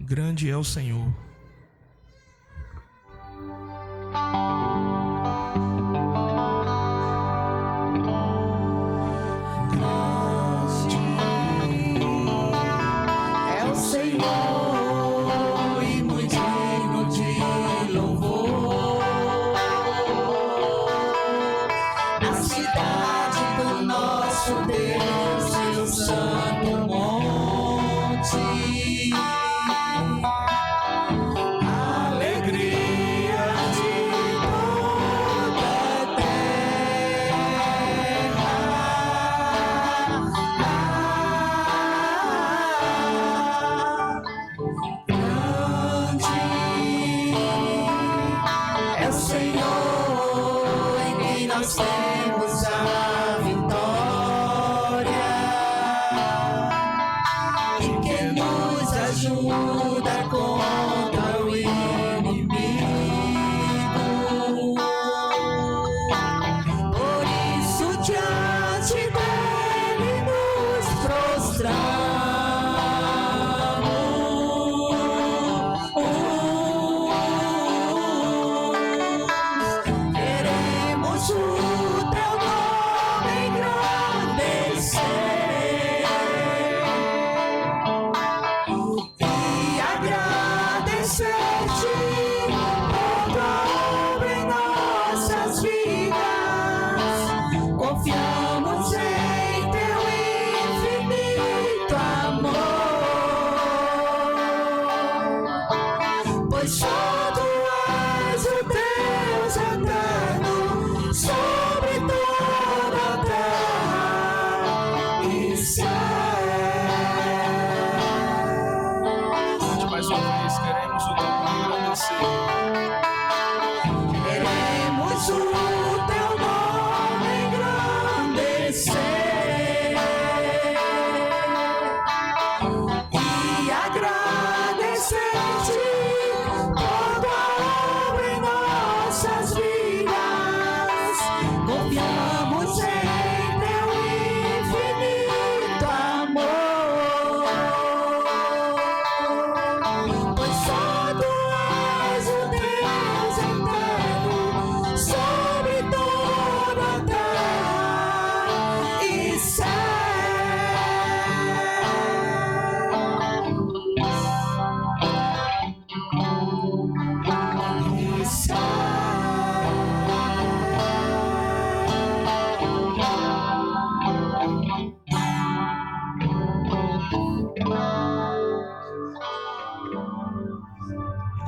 Grande é o Senhor.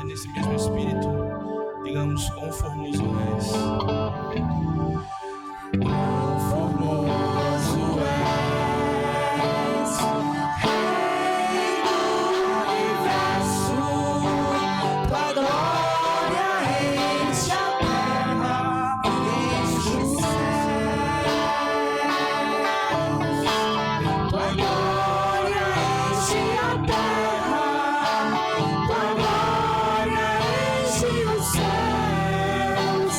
Nesse mesmo espírito, digamos: quão formoso és. Quão formoso és, Rei do universo. Tua glória enche a terra, enche o céu. Tua glória enche a terra. Tua glória enche os céus.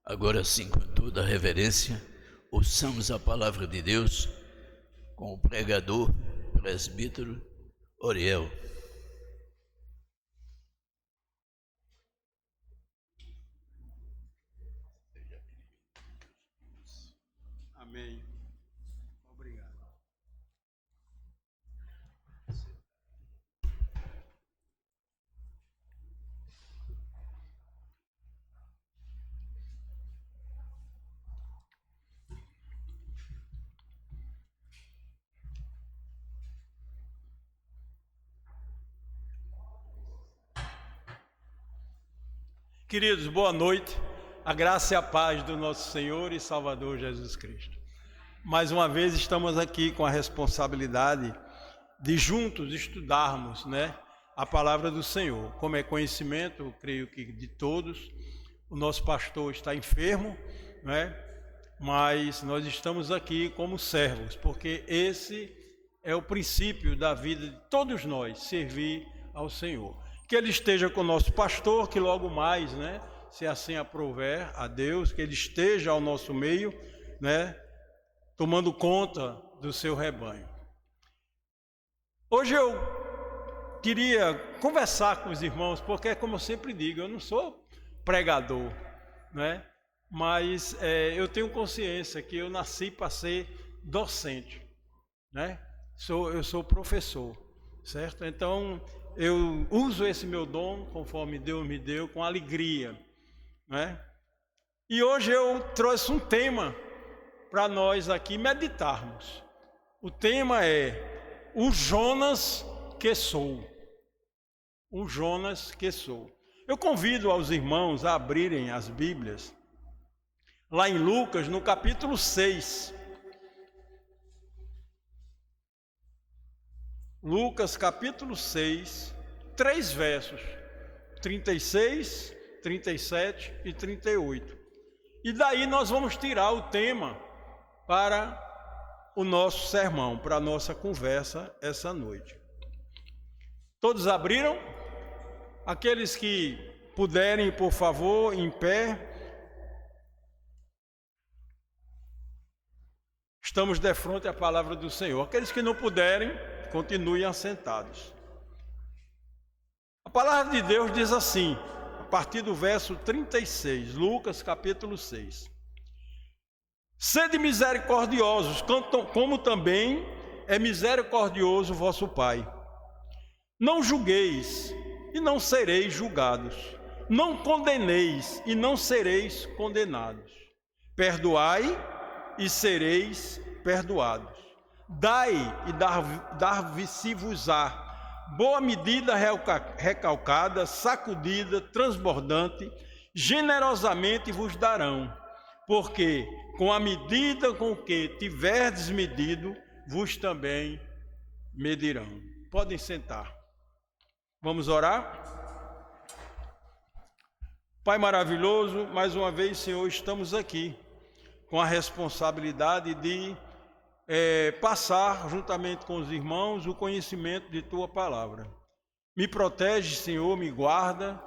Agora sim, com toda a reverência, ouçamos a palavra de Deus com o pregador, presbítero Oriel. Amém. Obrigado. Queridos, boa noite. A graça e a paz do nosso Senhor e Salvador Jesus Cristo. Mais uma vez estamos aqui com a responsabilidade de juntos estudarmos, a palavra do Senhor. Como é conhecimento, eu creio que de todos, o nosso pastor está enfermo, mas nós estamos aqui como servos, porque esse é o princípio da vida de todos nós, servir ao Senhor. Que Ele esteja com o nosso pastor, que logo mais, se assim aprouver a Deus, que Ele esteja ao nosso meio, tomando conta do seu rebanho. Hoje eu queria conversar com os irmãos, porque, como eu sempre digo, eu não sou pregador, mas eu tenho consciência que eu nasci para ser docente, eu sou professor, certo? Então, eu uso esse meu dom, conforme Deus me deu, com alegria, E hoje eu trouxe um tema para nós aqui meditarmos. O tema é o Jonas que sou. O Jonas que sou. Eu convido aos irmãos a abrirem as Bíblias, lá em Lucas, no capítulo 6. Lucas, capítulo 6, 3 versos, 36, 37 e 38. E daí nós vamos tirar o tema para o nosso sermão, para a nossa conversa essa noite. Todos abriram? Aqueles que puderem, por favor, em pé. Estamos de frente à palavra do Senhor. Aqueles que não puderem, continuem assentados. A palavra de Deus diz assim, a partir do verso 36, Lucas capítulo 6. Sede misericordiosos, como também é misericordioso vosso Pai. Não julgueis, e não sereis julgados. Não condeneis, e não sereis condenados. Perdoai, e sereis perdoados. Dai, e dar-se-vos-á. Boa medida recalcada, sacudida, transbordante, generosamente vos darão. Porque com a medida com que tiverdes medido, vos também medirão. Podem sentar. Vamos orar? Pai maravilhoso, mais uma vez, Senhor, estamos aqui com a responsabilidade de passar, juntamente com os irmãos, o conhecimento de Tua palavra. Me protege, Senhor, me guarda,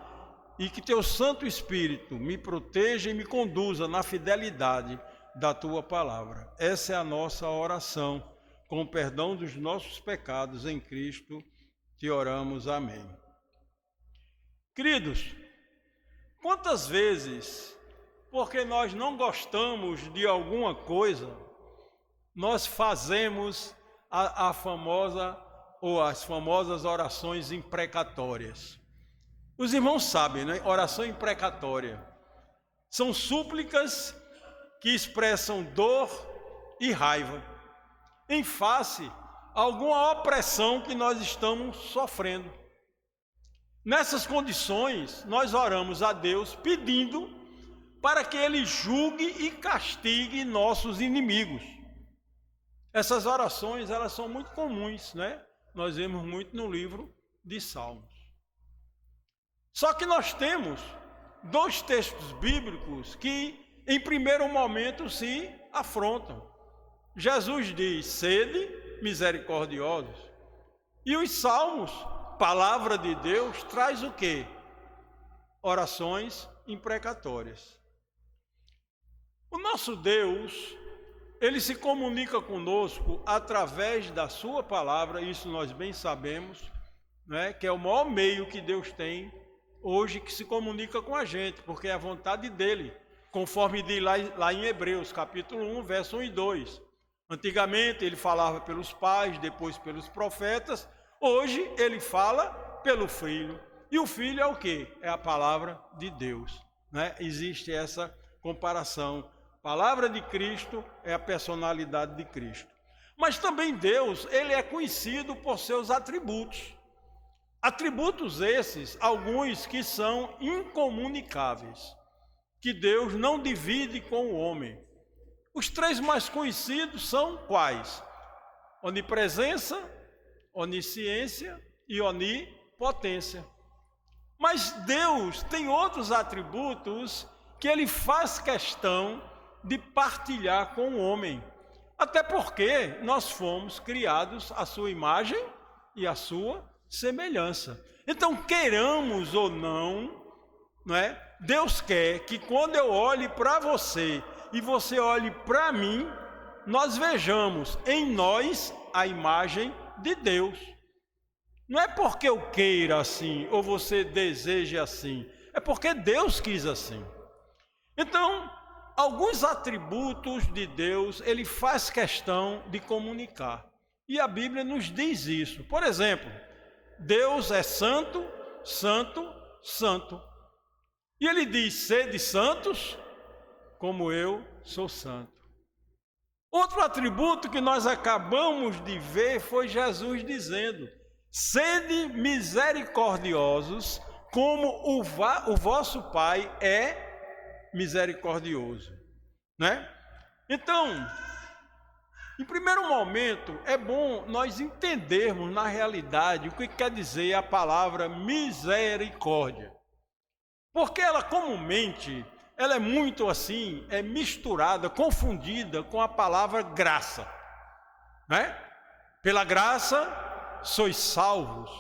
e que Teu Santo Espírito me proteja e me conduza na fidelidade da Tua palavra. Essa é a nossa oração, com o perdão dos nossos pecados em Cristo, te oramos, amém. Queridos, quantas vezes, porque nós não gostamos de alguma coisa, nós fazemos a famosa ou as famosas orações imprecatórias. Os irmãos sabem, Oração imprecatória. São súplicas que expressam dor e raiva em face a alguma opressão que nós estamos sofrendo. Nessas condições, nós oramos a Deus pedindo para que Ele julgue e castigue nossos inimigos. Essas orações, elas são muito comuns, Nós vemos muito no livro de Salmos. Só que nós temos 2 textos bíblicos que, em primeiro momento, se afrontam. Jesus diz, sede misericordiosos. E os Salmos, palavra de Deus, traz o quê? Orações imprecatórias. O nosso Deus, Ele se comunica conosco através da sua palavra, isso nós bem sabemos, né? Que é o maior meio que Deus tem hoje que se comunica com a gente, porque é a vontade dEle, conforme diz lá em Hebreus, capítulo 1, verso 1 e 2. Antigamente Ele falava pelos pais, depois pelos profetas, hoje Ele fala pelo Filho. E o Filho é o quê? É a palavra de Deus, né? Existe essa comparação. A palavra de Cristo é a personalidade de Cristo. Mas também Deus, Ele é conhecido por seus atributos. Atributos esses, alguns que são incomunicáveis, que Deus não divide com o homem. Os três mais conhecidos são quais? Onipresença, onisciência e onipotência. Mas Deus tem outros atributos que Ele faz questão de partilhar com o homem. Até porque nós fomos criados à sua imagem e à sua semelhança. Então, queiramos ou não, Deus quer que quando eu olhe para você e você olhe para mim, nós vejamos em nós a imagem de Deus. Não é porque eu queira assim, ou você deseje assim, é porque Deus quis assim. Então, alguns atributos de Deus, Ele faz questão de comunicar. E a Bíblia nos diz isso. Por exemplo, Deus é santo, santo, santo. E Ele diz, sede santos, como eu sou santo. Outro atributo que nós acabamos de ver foi Jesus dizendo, sede misericordiosos, como o vosso Pai é misericordioso, né? Então, em primeiro momento, é bom nós entendermos na realidade o que quer dizer a palavra misericórdia. Porque ela comumente, ela é muito assim, é misturada, confundida com a palavra graça, né? Pela graça sois salvos.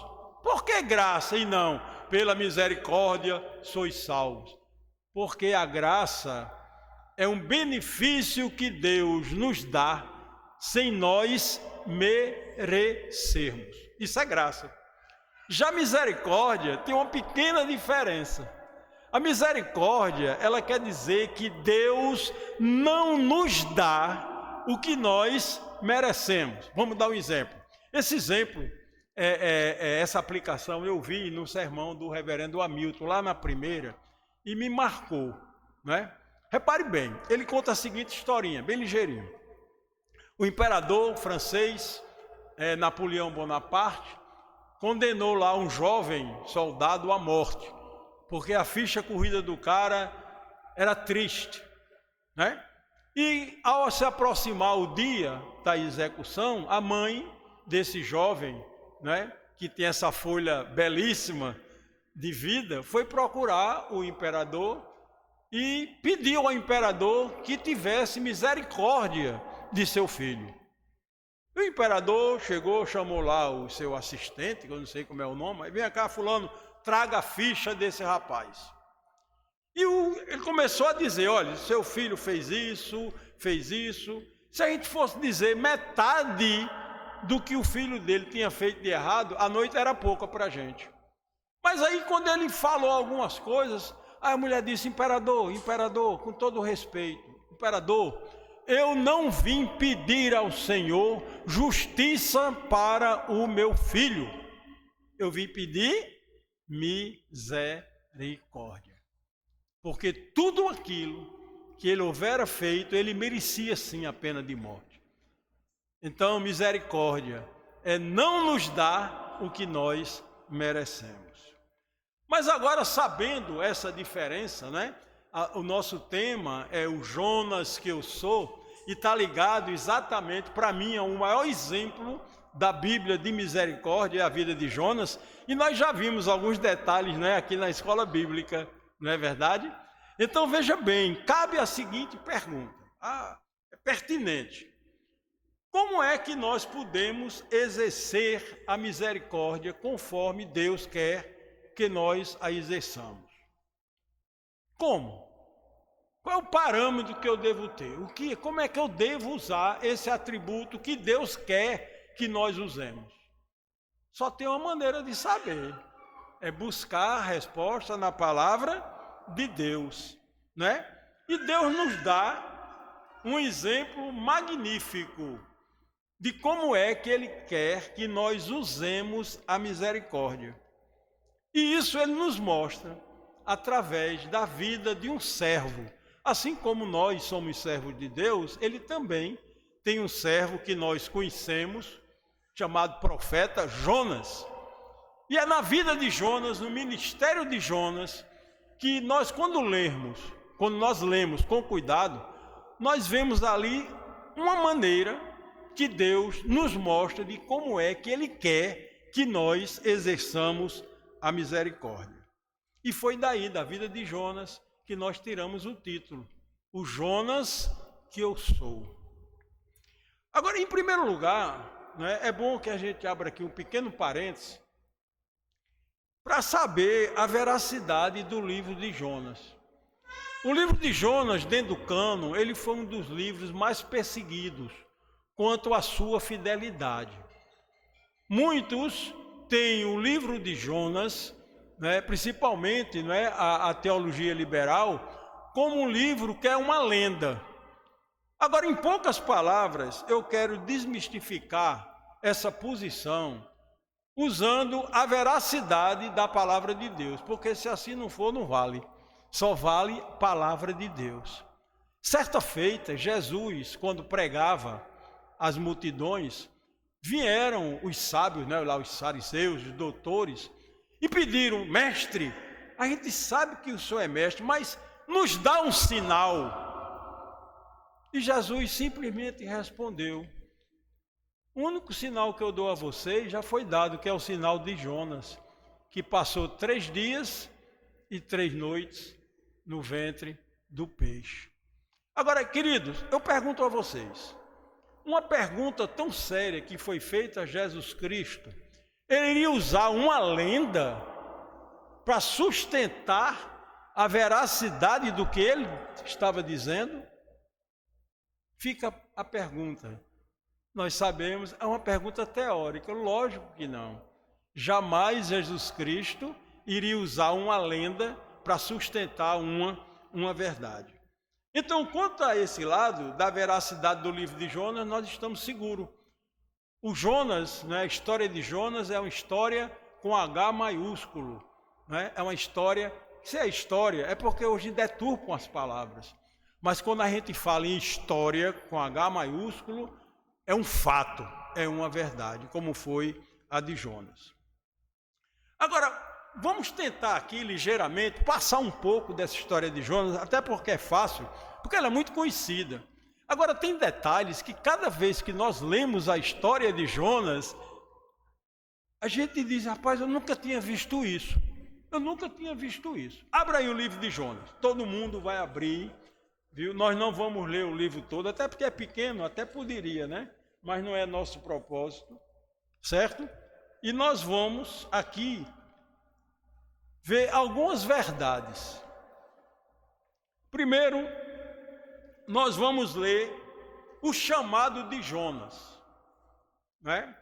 Por que graça e não pela misericórdia sois salvos? Porque a graça é um benefício que Deus nos dá sem nós merecermos. Isso é graça. Já a misericórdia tem uma pequena diferença. A misericórdia, ela quer dizer que Deus não nos dá o que nós merecemos. Vamos dar um exemplo. Esse exemplo, essa aplicação eu vi no sermão do reverendo Hamilton, lá na primeira, e me marcou, né? Repare bem, ele conta a seguinte historinha, bem ligeirinho. O imperador francês, Napoleão Bonaparte, condenou lá um jovem soldado à morte, porque a ficha corrida do cara era triste, né? E ao se aproximar o dia da execução, a mãe desse jovem, né, que tem essa folha belíssima de vida, foi procurar o imperador e pediu ao imperador que tivesse misericórdia de seu filho. O imperador chegou, chamou lá o seu assistente, que eu não sei como é o nome, vem cá, fulano, traga a ficha desse rapaz. E ele começou a dizer, olha, seu filho fez isso. Se a gente fosse dizer metade do que o filho dele tinha feito de errado, a noite era pouca para a gente. Mas aí quando ele falou algumas coisas, a mulher disse, imperador, com todo respeito, imperador, eu não vim pedir ao Senhor justiça para o meu filho, eu vim pedir misericórdia. Porque tudo aquilo que ele houvera feito, ele merecia sim a pena de morte. Então, misericórdia é não nos dar o que nós merecemos. Mas agora, sabendo essa diferença, né? O nosso tema é o Jonas que eu sou, e está ligado exatamente, para mim, é o maior exemplo da Bíblia de misericórdia, é a vida de Jonas, e nós já vimos alguns detalhes, né, aqui na escola bíblica, não é verdade? Então, veja bem, cabe a seguinte pergunta, é pertinente. Como é que nós podemos exercer a misericórdia conforme Deus quer que nós a exerçamos? Como? Qual é o parâmetro que eu devo ter? Como é que eu devo usar esse atributo que Deus quer que nós usemos? Só tem uma maneira de saber. É buscar a resposta na palavra de Deus, né? E Deus nos dá um exemplo magnífico de como é que Ele quer que nós usemos a misericórdia. E isso Ele nos mostra através da vida de um servo. Assim como nós somos servos de Deus, Ele também tem um servo que nós conhecemos, chamado profeta Jonas. E é na vida de Jonas, no ministério de Jonas, que nós quando nós lemos com cuidado, nós vemos ali uma maneira que Deus nos mostra de como é que Ele quer que nós exerçamos a misericórdia. E foi daí, da vida de Jonas, que nós tiramos o título, o Jonas que eu sou. Agora, em primeiro lugar, né, é bom que a gente abra aqui um pequeno parênteses para saber a veracidade do livro de Jonas. O livro de Jonas, dentro do cânon, ele foi um dos livros mais perseguidos quanto à sua fidelidade. Muitos têm o livro de Jonas, né, principalmente, né, a teologia liberal, como um livro que é uma lenda. Agora, em poucas palavras, eu quero desmistificar essa posição usando a veracidade da palavra de Deus, porque se assim não for, não vale. Só vale palavra de Deus. Certa feita, Jesus, quando pregava às multidões, vieram os sábios, né, lá os fariseus, os doutores, e pediram: mestre, a gente sabe que o senhor é mestre, mas nos dá um sinal. E Jesus simplesmente respondeu: o único sinal que eu dou a vocês já foi dado, que é o sinal de Jonas, que passou 3 dias e 3 noites no ventre do peixe. Agora, queridos, eu pergunto a vocês, uma pergunta tão séria que foi feita a Jesus Cristo, Ele iria usar uma lenda para sustentar a veracidade do que Ele estava dizendo? Fica a pergunta. Nós sabemos, é uma pergunta teórica, lógico que não. Jamais Jesus Cristo iria usar uma lenda para sustentar uma verdade. Então, quanto a esse lado da veracidade do livro de Jonas, nós estamos seguros. O Jonas, né, a história de Jonas é uma história com H maiúsculo. Né? É uma história, se é história, é porque hoje deturpam as palavras. Mas quando a gente fala em história com H maiúsculo, é um fato, é uma verdade, como foi a de Jonas. Agora, vamos tentar aqui ligeiramente passar um pouco dessa história de Jonas, até porque é fácil, porque ela é muito conhecida. Agora, tem detalhes que cada vez que nós lemos a história de Jonas, a gente diz: rapaz, eu nunca tinha visto isso. Eu nunca tinha visto isso. Abra aí o livro de Jonas. Todo mundo vai abrir, viu? Nós não vamos ler o livro todo, até porque é pequeno, até poderia, né? Mas não é nosso propósito, certo? E nós vamos aqui ver algumas verdades. Primeiro, nós vamos ler o chamado de Jonas, né?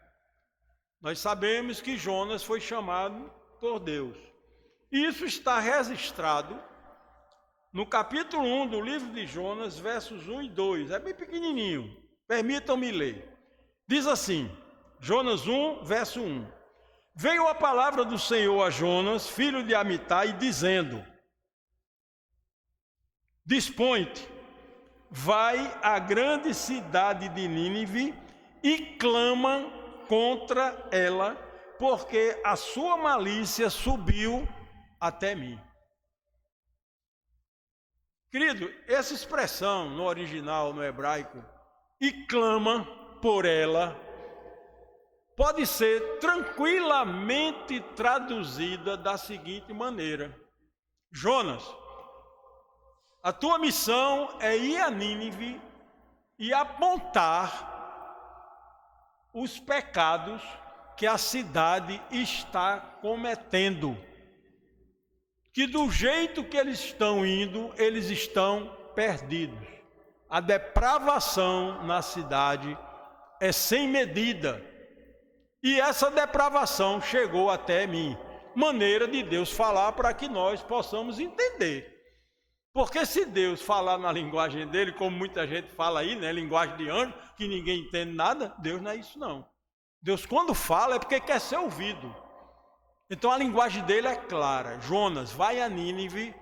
Nós sabemos que Jonas foi chamado por Deus. E isso está registrado no capítulo 1 do livro de Jonas, versos 1 e 2. É bem pequenininho, permitam-me ler. Diz assim, Jonas 1, verso 1. Veio a palavra do Senhor a Jonas, filho de Amitai, dizendo: dispõe-te, vai à grande cidade de Nínive e clama contra ela, porque a sua malícia subiu até mim. Querido, essa expressão no original, no hebraico, e clama por ela, pode ser tranquilamente traduzida da seguinte maneira: Jonas, a tua missão é ir a Nínive e apontar os pecados que a cidade está cometendo. Que do jeito que eles estão indo, eles estão perdidos. A depravação na cidade é sem medida. E essa depravação chegou até mim. Maneira de Deus falar para que nós possamos entender. Porque se Deus falar na linguagem dele, como muita gente fala aí, né, linguagem de anjo, que ninguém entende nada, Deus não é isso não. Deus quando fala é porque quer ser ouvido. Então a linguagem dele é clara. Jonas vai a Nínive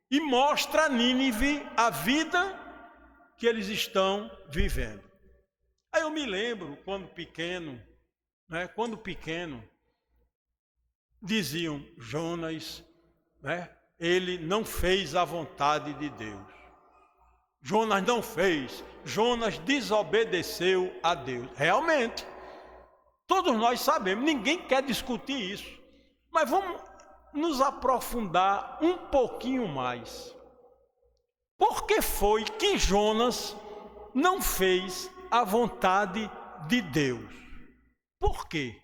e mostra a Nínive a vida que eles estão vivendo. Aí eu me lembro, quando pequeno, diziam, Jonas, ele não fez a vontade de Deus. Jonas não fez, Jonas desobedeceu a Deus. Realmente, todos nós sabemos, ninguém quer discutir isso. Mas vamos nos aprofundar um pouquinho mais. Por que foi que Jonas não fez a vontade de Deus? Por quê?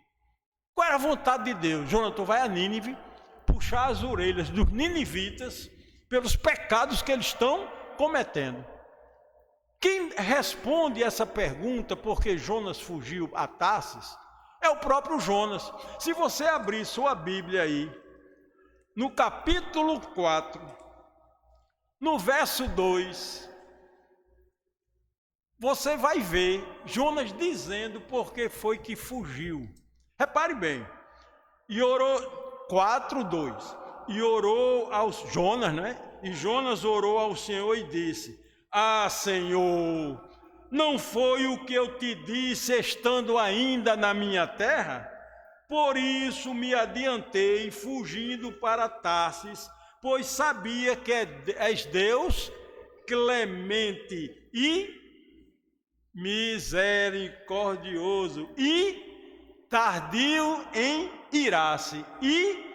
Qual era a vontade de Deus? Jonas, tu vai a Nínive, puxar as orelhas dos ninivitas pelos pecados que eles estão cometendo. Quem responde essa pergunta, porque Jonas fugiu a Tarsis, é o próprio Jonas. Se você abrir sua Bíblia aí, no capítulo 4, no verso 2, você vai ver Jonas dizendo por que foi que fugiu. Repare bem, e orou, 4:2, e orou aos Jonas, E Jonas orou ao Senhor e disse, Senhor, não foi o que eu te disse estando ainda na minha terra? Por isso me adiantei, fugindo para Tarsis, pois sabia que és Deus clemente e misericordioso e tardio em irar-se e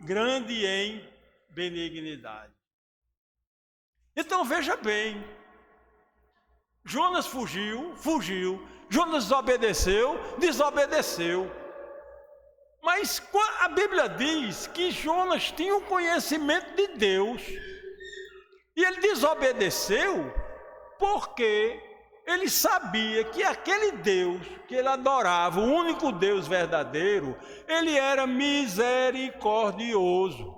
grande em benignidade. Então veja bem, Jonas fugiu, Jonas desobedeceu. Mas a Bíblia diz que Jonas tinha o conhecimento de Deus. E ele desobedeceu porque ele sabia que aquele Deus que ele adorava, o único Deus verdadeiro, ele era misericordioso.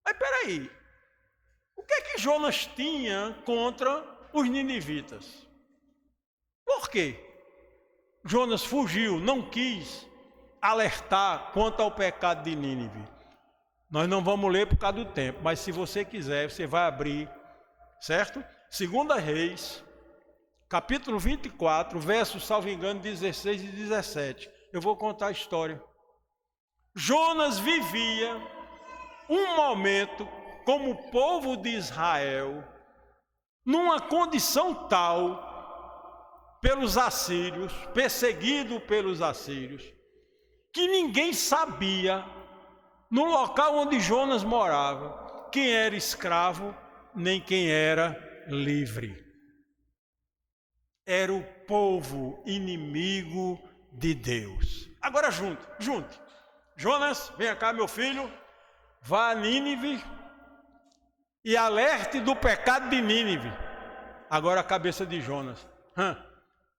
Mas peraí, o que é que Jonas tinha contra os ninivitas? Por quê? Jonas fugiu, não quis alertar quanto ao pecado de Nínive. Nós não vamos ler por causa do tempo, mas se você quiser, você vai abrir, certo? 2 Reis, capítulo 24, versos, salvo engano, 16 e 17. Eu vou contar a história. Jonas vivia um momento como o povo de Israel, numa condição tal, pelos assírios, perseguido pelos assírios, que ninguém sabia, no local onde Jonas morava, quem era escravo, nem quem era livre. Era o povo inimigo de Deus. Agora junte. Jonas, venha cá, meu filho, vá a Nínive e alerte do pecado de Nínive. Agora a cabeça de Jonas.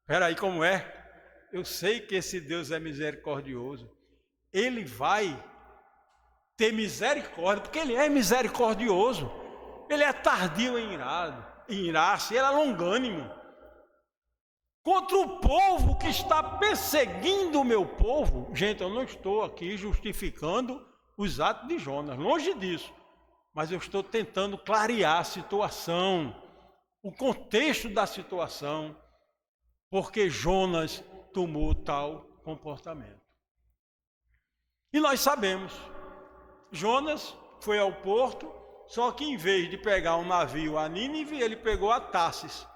Peraí, como é? Eu sei que esse Deus é misericordioso. Ele vai ter misericórdia, porque ele é misericordioso. Ele é tardio em irar-se, ele é longânimo. Contra o povo que está perseguindo o meu povo. Gente, eu não estou aqui justificando os atos de Jonas, longe disso. Mas eu estou tentando clarear a situação, o contexto da situação, porque Jonas tomou tal comportamento. E nós sabemos, Jonas foi ao porto, só que em vez de pegar um navio a Nínive, ele pegou a Tarsis,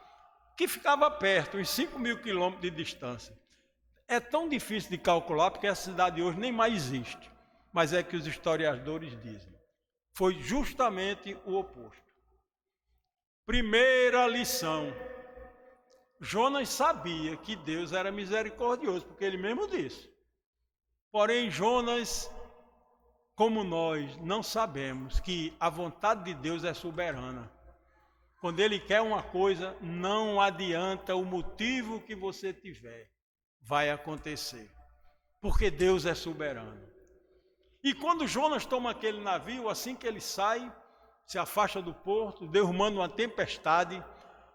que ficava perto, uns 5.000 quilômetros de distância. É tão difícil de calcular, porque a cidade hoje nem mais existe, mas é que os historiadores dizem. Foi justamente o oposto. Primeira lição. Jonas sabia que Deus era misericordioso, porque ele mesmo disse. Porém, Jonas, como nós, não sabemos que a vontade de Deus é soberana. Quando Ele quer uma coisa, não adianta o motivo que você tiver, vai acontecer. Porque Deus é soberano. E quando Jonas toma aquele navio, assim que ele sai, se afasta do porto, Deus manda uma tempestade,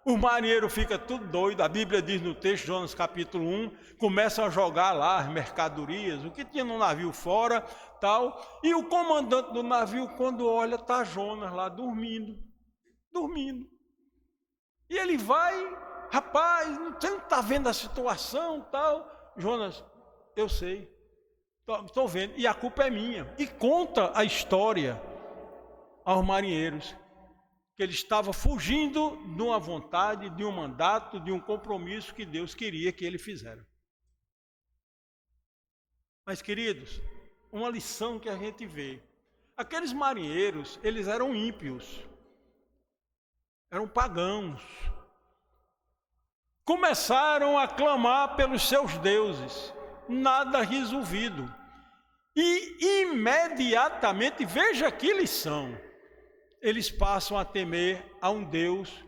o marinheiro fica tudo doido, a Bíblia diz no texto, Jonas capítulo 1, começam a jogar lá as mercadorias, o que tinha no navio fora, tal, e o comandante do navio, quando olha, está Jonas lá dormindo. E ele vai, rapaz, você não está vendo a situação, tal, Jonas, eu sei, estou vendo, e a culpa é minha, e conta a história aos marinheiros, que ele estava fugindo de uma vontade, de um mandato, de um compromisso que Deus queria que ele fizesse. Mas, queridos, uma lição que a gente vê, aqueles marinheiros, eles eram ímpios, eram pagãos, começaram a clamar pelos seus deuses, nada resolvido, e imediatamente, veja que lição, eles passam a temer a um Deus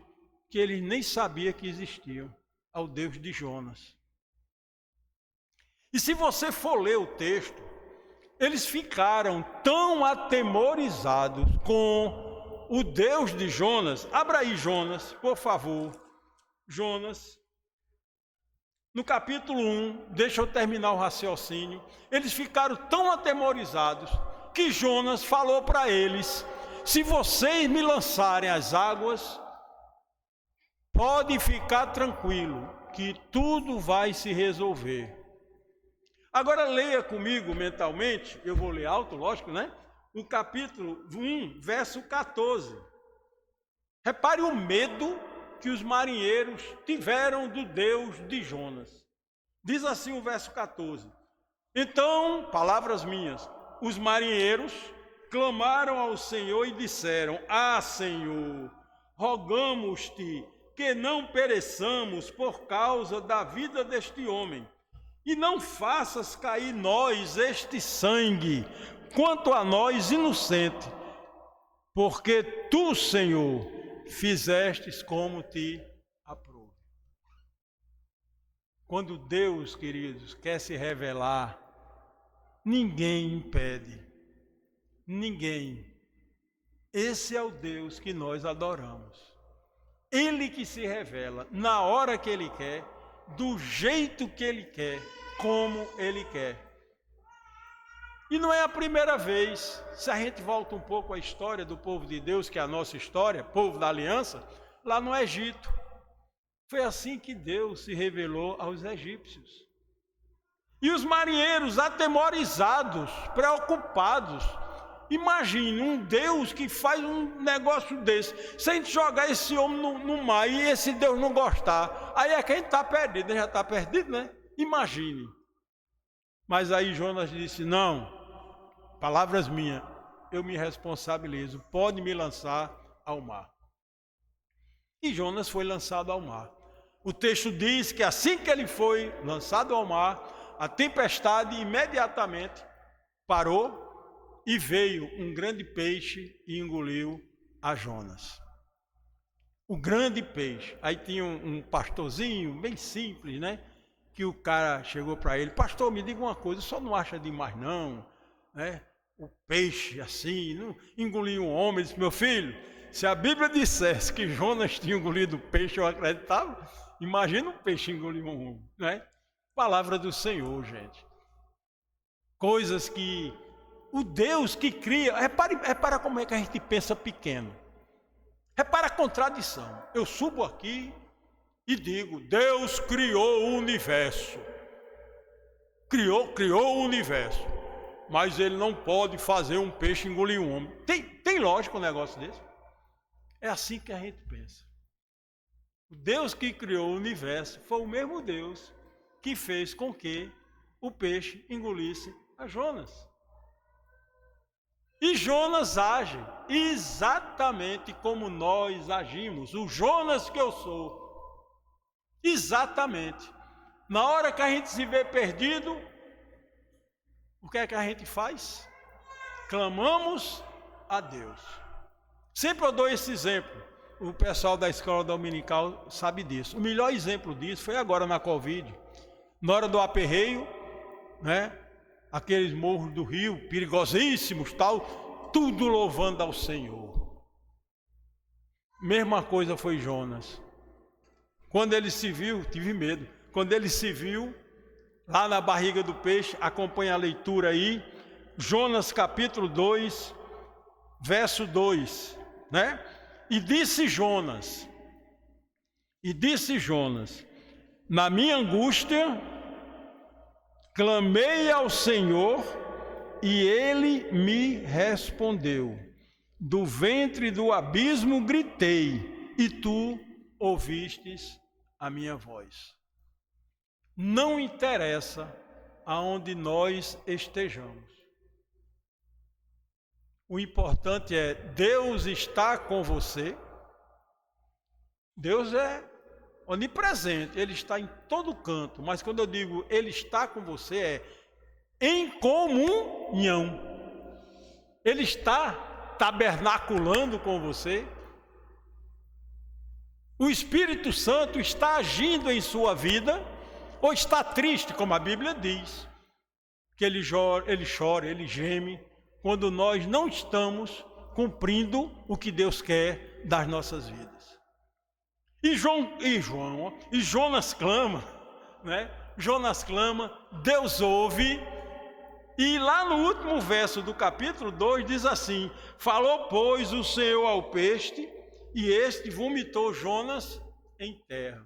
que eles nem sabiam que existia, ao Deus de Jonas. E se você for ler o texto, eles ficaram tão atemorizados com o Deus de Jonas. Abra aí Jonas, por favor. Jonas, no capítulo 1, deixa eu terminar o raciocínio. Eles ficaram tão atemorizados que Jonas falou para eles: se vocês me lançarem às águas, pode ficar tranquilo, que tudo vai se resolver. Agora leia comigo mentalmente, eu vou ler alto, lógico, né? O capítulo 1, verso 14. Repare o medo que os marinheiros tiveram do Deus de Jonas. Diz assim o verso 14. Então, palavras minhas, os marinheiros clamaram ao Senhor e disseram: Ah, Senhor, rogamos-te que não pereçamos por causa da vida deste homem, e não faças cair nós este sangue, quanto a nós inocente, porque tu, Senhor, fizestes como te aprouve. Quando Deus, queridos, quer se revelar, ninguém impede. Ninguém. Esse é o Deus que nós adoramos. Ele que se revela na hora que Ele quer, do jeito que Ele quer, como Ele quer. E não é a primeira vez. Se a gente volta um pouco à história do povo de Deus, que é a nossa história, povo da aliança, lá no Egito. Foi assim que Deus se revelou aos egípcios. E os marinheiros atemorizados, preocupados. Imagine um Deus que faz um negócio desse, sem jogar esse homem no mar e esse Deus não gostar. Aí é quem está perdido, já está perdido, né? Imagine. Mas aí Jonas disse: não, palavras minhas, eu me responsabilizo, pode me lançar ao mar. E Jonas foi lançado ao mar. O texto diz que assim que ele foi lançado ao mar, a tempestade imediatamente parou e veio um grande peixe e engoliu a Jonas. O grande peixe. Aí tinha um pastorzinho bem simples, né? Que o cara chegou para ele: pastor, me diga uma coisa, só não acha demais não, né? O peixe assim, não engoliu um homem. Ele disse: meu filho, se a Bíblia dissesse que Jonas tinha engolido o peixe, eu acreditava. Imagina um peixe engolir um homem, né? Palavra do Senhor, gente. Coisas que o Deus que cria, repara como é que a gente pensa pequeno. Repara a contradição. Eu subo aqui e digo: Deus criou o universo. Criou o universo. Mas Ele não pode fazer um peixe engolir um homem. Tem lógica um negócio desse? É assim que a gente pensa. O Deus que criou o universo foi o mesmo Deus que fez com que o peixe engolisse a Jonas. E Jonas age exatamente como nós agimos. O Jonas que eu sou. Exatamente. Na hora que a gente se vê perdido, o que é que a gente faz? Clamamos a Deus. Sempre eu dou esse exemplo. O pessoal da escola dominical sabe disso. O melhor exemplo disso foi agora na Covid. Na hora do aperreio, né? Aqueles morros do rio, perigosíssimos, tal, tudo louvando ao Senhor. Mesma coisa foi Jonas. Quando ele se viu, tive medo. Quando ele se viu, lá na barriga do peixe, acompanha a leitura aí, Jonas capítulo 2, verso 2, né? E disse Jonas, na minha angústia, clamei ao Senhor e ele me respondeu. Do ventre do abismo gritei e tu ouvistes a minha voz. Não interessa aonde nós estejamos. O importante é Deus está com você. Deus é onipresente, Ele está em todo canto. Mas quando eu digo Ele está com você, é em comunhão. Ele está tabernaculando com você. O Espírito Santo está agindo em sua vida, ou está triste, como a Bíblia diz, que ele chora, ele geme, quando nós não estamos cumprindo o que Deus quer das nossas vidas. E Jonas clama, né? Jonas clama, Deus ouve, e lá no último verso do capítulo 2 diz assim: falou, pois, o Senhor ao peixe, e este vomitou Jonas em terra.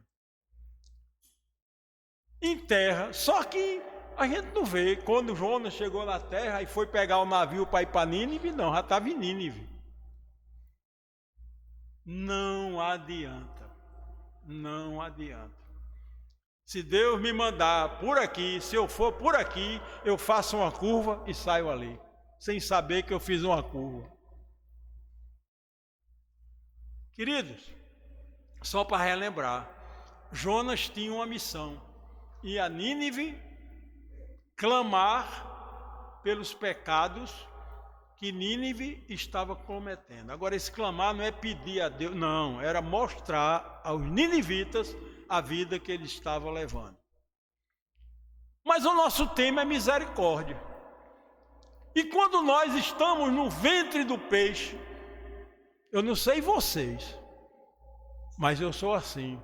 Em terra, só que a gente não vê, quando Jonas chegou na terra e foi pegar o navio para ir para Nínive, não, já estava em Nínive. Não adianta, não adianta. Se Deus me mandar por aqui, se eu for por aqui, eu faço uma curva e saio ali, sem saber que eu fiz uma curva. Queridos, só para relembrar, Jonas tinha uma missão, ir a Nínive, clamar pelos pecados que Nínive estava cometendo. Agora, esse clamar não é pedir a Deus, não, era mostrar aos ninivitas a vida que ele estava levando. Mas o nosso tema é misericórdia. E quando nós estamos no ventre do peixe, eu não sei vocês, mas eu sou assim.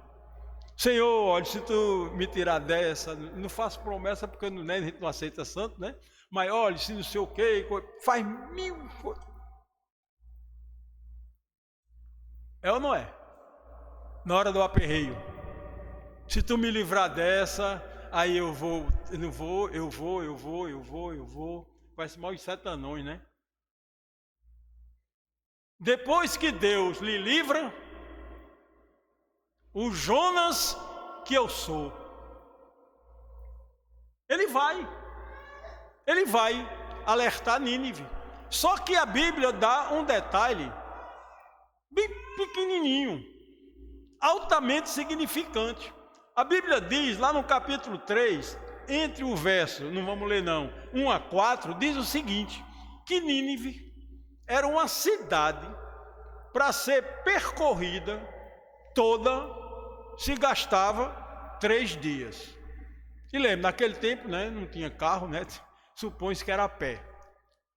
Senhor, olha, se tu me tirar dessa, não faço promessa porque a gente não aceita santo, né? Mas olha, se não sei o que, faz mil coisas. É ou não é? Na hora do aperreio. Se tu me livrar dessa, aí eu vou. Parece mal os 7 anões, né? Depois que Deus lhe livra, o Jonas que eu sou, ele vai alertar Nínive. Só que a Bíblia dá um detalhe bem pequenininho, altamente significante. A Bíblia diz lá no capítulo 3, entre o verso, não vamos ler não, 1 a 4, diz o seguinte, que Nínive era uma cidade para ser percorrida toda, se gastava 3 dias. E lembra, naquele tempo, né, não tinha carro, né, supõe-se que era a pé.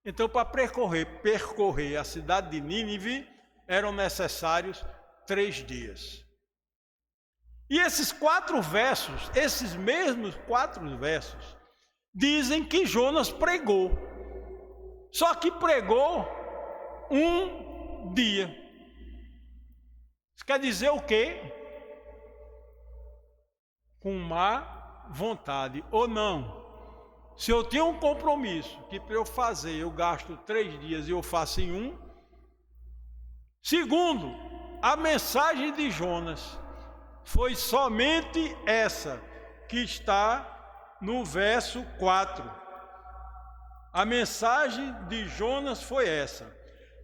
Então, para percorrer a cidade de Nínive, eram necessários 3 dias. E esses mesmos 4 versos, dizem que Jonas pregou. Só que pregou 1 dia. Isso quer dizer o quê? Com má vontade ou não. Se eu tenho um compromisso que para eu fazer eu gasto 3 dias e eu faço em 1. Segundo, a mensagem de Jonas foi somente essa que está no verso 4. A mensagem de Jonas foi essa: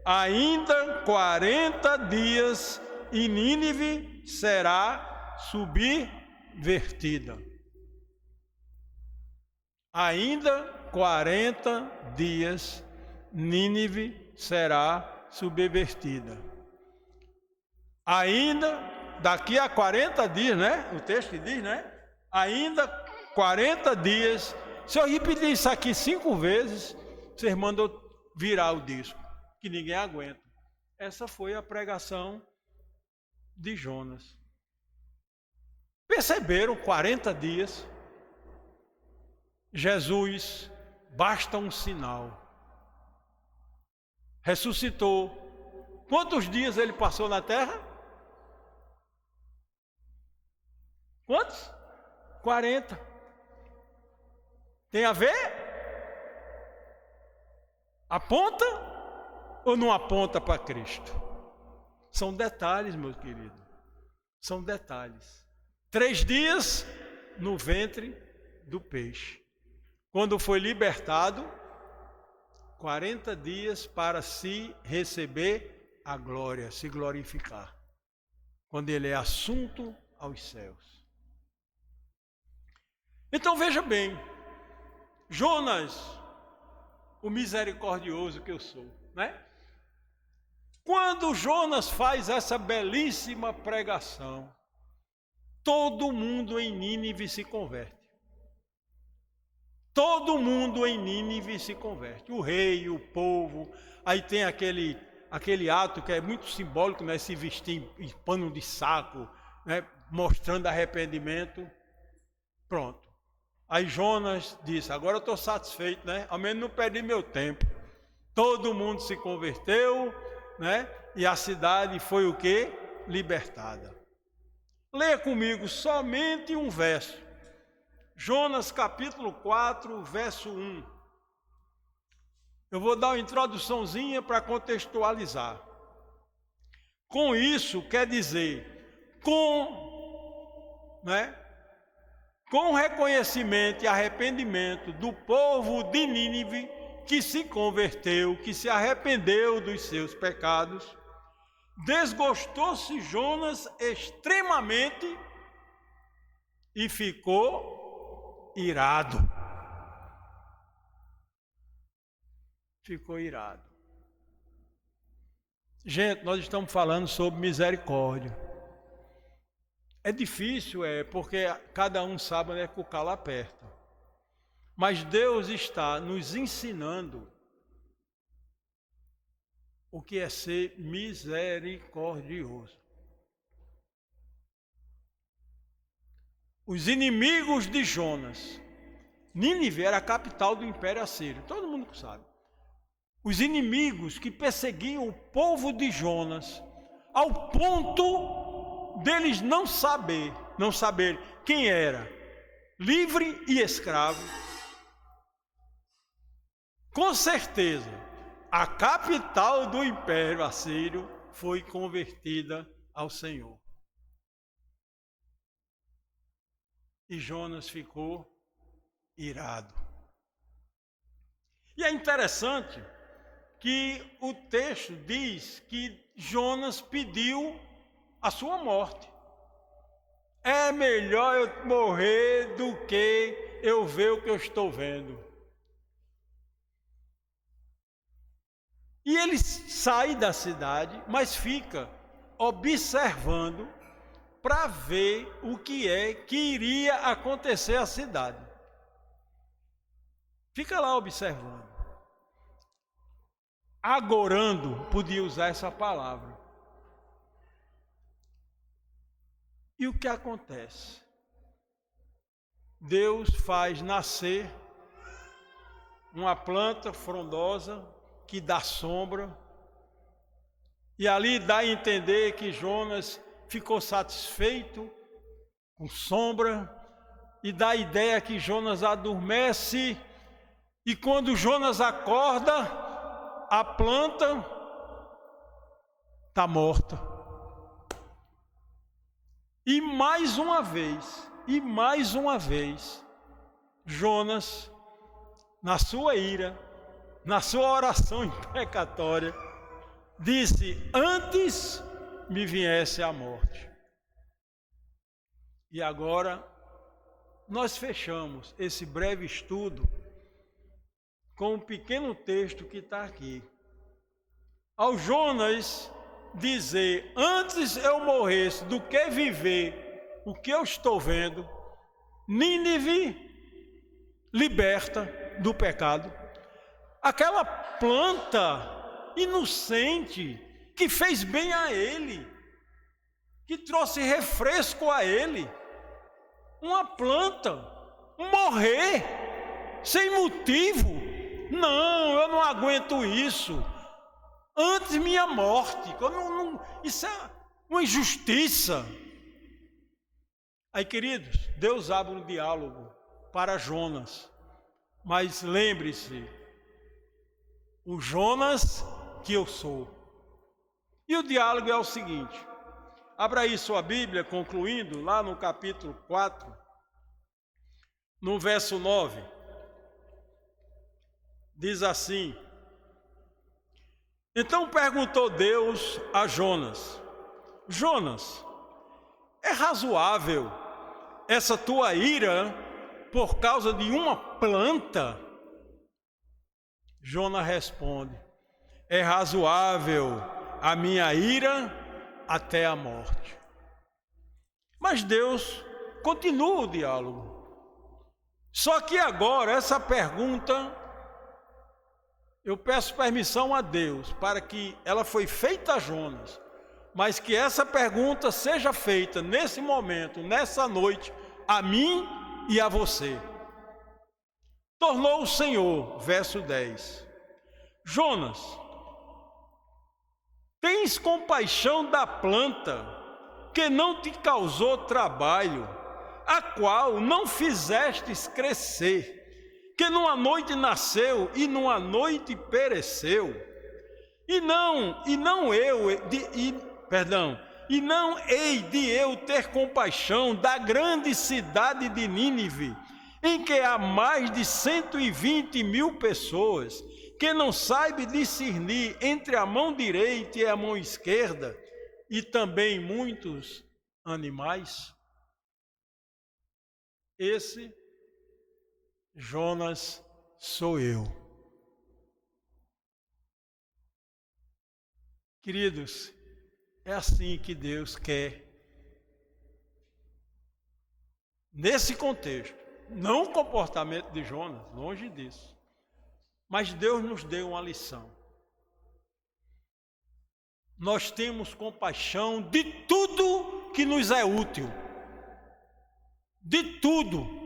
ainda 40 dias e Nínive será subvertida. Ainda 40 dias Nínive será subvertida. ainda daqui a 40 dias, né? O texto que diz, né? Ainda 40 dias. Se eu repetir isso aqui 5 vezes, vocês mandam virar o disco, que ninguém aguenta. Essa foi a pregação de Jonas. Perceberam? 40 dias. Jesus, basta um sinal. Ressuscitou. Quantos dias ele passou na terra? Quantos? 40. Tem a ver? Aponta ou não aponta para Cristo? São detalhes, meu querido. São detalhes. 3 dias no ventre do peixe. Quando foi libertado, 40 dias para se receber a glória, se glorificar. Quando ele é assunto aos céus. Então veja bem, Jonas, o misericordioso que eu sou, né? Quando Jonas faz essa belíssima pregação, todo mundo em Nínive se converte. Todo mundo em Nínive se converte. O rei, o povo, aí tem aquele ato que é muito simbólico, né? Se vestir em pano de saco, né? Mostrando arrependimento. Pronto. Aí Jonas disse, agora eu estou satisfeito, né? Ao menos não perdi meu tempo. Todo mundo se converteu, né? E a cidade foi o quê? Libertada. Leia comigo somente um verso. Jonas capítulo 4, verso 1. Eu vou dar uma introduçãozinha para contextualizar. Com isso, quer dizer, com reconhecimento e arrependimento do povo de Nínive, que se converteu, que se arrependeu dos seus pecados, desgostou-se Jonas extremamente e ficou irado. Ficou irado. Gente, nós estamos falando sobre misericórdia. É difícil, porque cada um sabe onde é que o calo aperta. Mas Deus está nos ensinando o que é ser misericordioso. Os inimigos de Jonas. Nínive era a capital do Império Assírio, todo mundo sabe. Os inimigos que perseguiam o povo de Jonas, ao ponto deles não saber quem era, livre e escravo. Com certeza, a capital do Império Assírio foi convertida ao Senhor. E Jonas ficou irado. E é interessante que o texto diz que Jonas pediu a sua morte. É melhor eu morrer do que eu ver o que eu estou vendo. E ele sai da cidade, mas fica observando para ver o que é que iria acontecer à cidade. Fica lá observando. Agorando, podia usar essa palavra. E o que acontece? Deus faz nascer uma planta frondosa que dá sombra, e ali dá a entender que Jonas ficou satisfeito com sombra, e dá a ideia que Jonas adormece, e quando Jonas acorda, a planta está morta. E mais uma vez, Jonas, na sua ira, na sua oração imprecatória, disse, antes me viesse a morte. E agora, nós fechamos esse breve estudo com um pequeno texto que está aqui. Ao Jonas dizer, antes eu morresse do que viver o que eu estou vendo, Nínive liberta do pecado. Aquela planta inocente que fez bem a ele, que trouxe refresco a ele, uma planta morrer sem motivo. Não, eu não aguento isso. Antes minha morte. Isso é uma injustiça. Aí, queridos, Deus abre um diálogo para Jonas. Mas lembre-se, o Jonas que eu sou. E o diálogo é o seguinte. Abra aí sua Bíblia, concluindo, lá no capítulo 4, no verso 9. Diz assim: então perguntou Deus a Jonas: Jonas, é razoável essa tua ira por causa de uma planta? Jonas responde: é razoável a minha ira até a morte. Mas Deus continua o diálogo. Só que agora essa pergunta, eu peço permissão a Deus para que ela foi feita a Jonas, mas que essa pergunta seja feita nesse momento, nessa noite, a mim e a você. Tornou o Senhor, verso 10: Jonas, tens compaixão da planta que não te causou trabalho, a qual não fizestes crescer, que numa noite nasceu e numa noite pereceu. E não hei de eu ter compaixão da grande cidade de Nínive, em que há mais de 120.000 pessoas, que não sabe discernir entre a mão direita e a mão esquerda, e também muitos animais. Esse Jonas sou eu. Queridos, é assim que Deus quer. Nesse contexto, não o comportamento de Jonas, longe disso. Mas Deus nos deu uma lição. Nós temos compaixão de tudo que nos é útil. De tudo.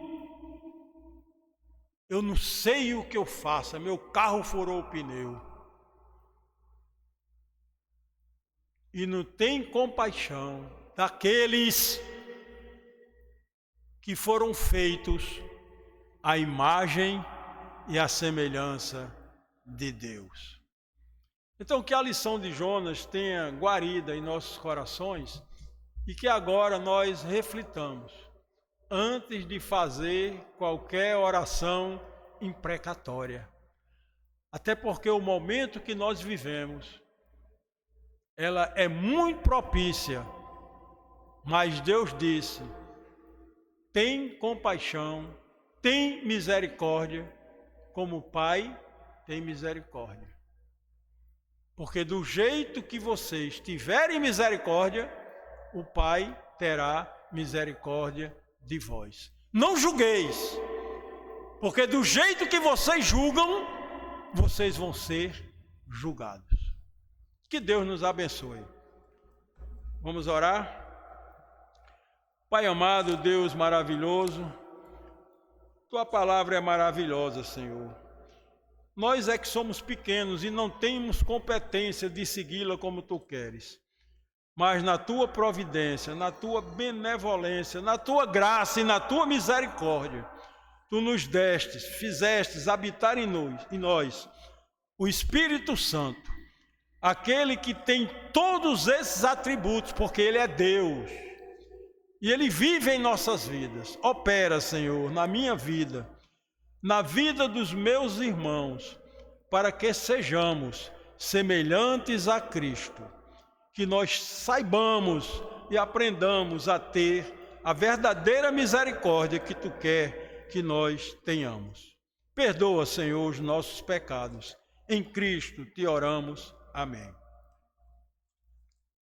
Eu não sei o que eu faço, meu carro furou o pneu. E não tem compaixão daqueles que foram feitos à imagem e à semelhança de Deus. Então, que a lição de Jonas tenha guarida em nossos corações e que agora nós reflitamos antes de fazer qualquer oração imprecatória. Até porque o momento que nós vivemos, ela é muito propícia, mas Deus disse: tem compaixão, tem misericórdia, como o Pai tem misericórdia. Porque do jeito que vocês tiverem misericórdia, o Pai terá misericórdia de vós. Não julgueis, porque do jeito que vocês julgam, vocês vão ser julgados. Que Deus nos abençoe. Vamos orar? Pai amado, Deus maravilhoso, Tua palavra é maravilhosa, Senhor. Nós é que somos pequenos e não temos competência de segui-la como Tu queres. Mas na Tua providência, na Tua benevolência, na Tua graça e na Tua misericórdia, Tu nos destes, fizestes habitar em nós o Espírito Santo, aquele que tem todos esses atributos, porque Ele é Deus. E Ele vive em nossas vidas. Opera, Senhor, na minha vida, na vida dos meus irmãos, para que sejamos semelhantes a Cristo. Que nós saibamos e aprendamos a ter a verdadeira misericórdia que Tu quer que nós tenhamos. Perdoa, Senhor, os nossos pecados. Em Cristo te oramos. Amém.